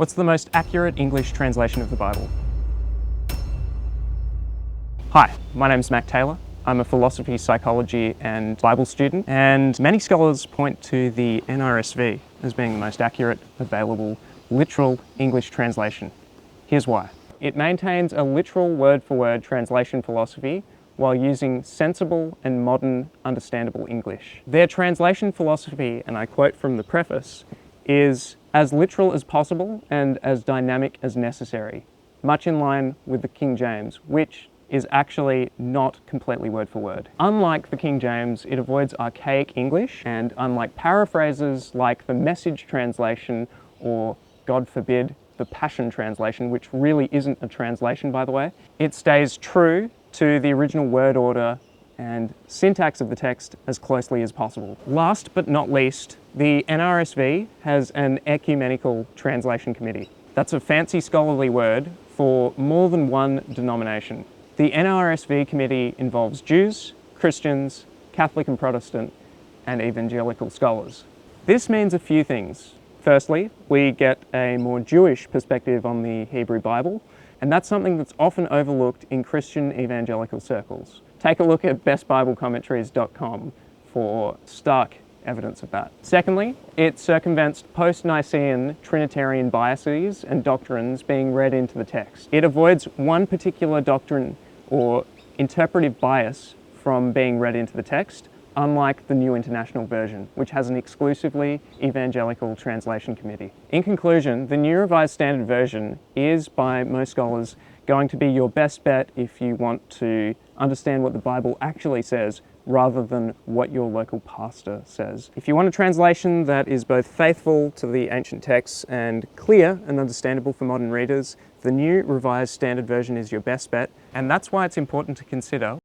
What's the most accurate English translation of the Bible? Hi, my name's Mac Taylor. I'm a philosophy, psychology and Bible student, and many scholars point to the NRSV as being the most accurate available literal English translation. Here's why. It maintains a literal word-for-word translation philosophy while using sensible and modern, understandable English. Their translation philosophy, and I quote from the preface, is as literal as possible and as dynamic as necessary, much in line with the King James, which is actually not completely word for word. Unlike the King James, it avoids archaic English, and unlike paraphrases like the Message translation or, God forbid, the Passion translation, which really isn't a translation, by the way, it stays true to the original word order and syntax of the text as closely as possible. Last but not least, the NRSV has an ecumenical translation committee. That's a fancy scholarly word for more than one denomination. The NRSV committee involves Jews, Christians, Catholic and Protestant, and evangelical scholars. This means a few things. Firstly, we get a more Jewish perspective on the Hebrew Bible, and that's something that's often overlooked in Christian evangelical circles. Take a look at bestbiblecommentaries.com for stark evidence of that. Secondly, it circumvents post-Nicean Trinitarian biases and doctrines being read into the text. It avoids one particular doctrine or interpretive bias from being read into the text, unlike the New International Version, which has an exclusively evangelical translation committee. In conclusion, the New Revised Standard Version is, by most scholars, going to be your best bet if you want to understand what the Bible actually says rather than what your local pastor says. If you want a translation that is both faithful to the ancient texts and clear and understandable for modern readers, the New Revised Standard Version is your best bet, and that's why it's important to consider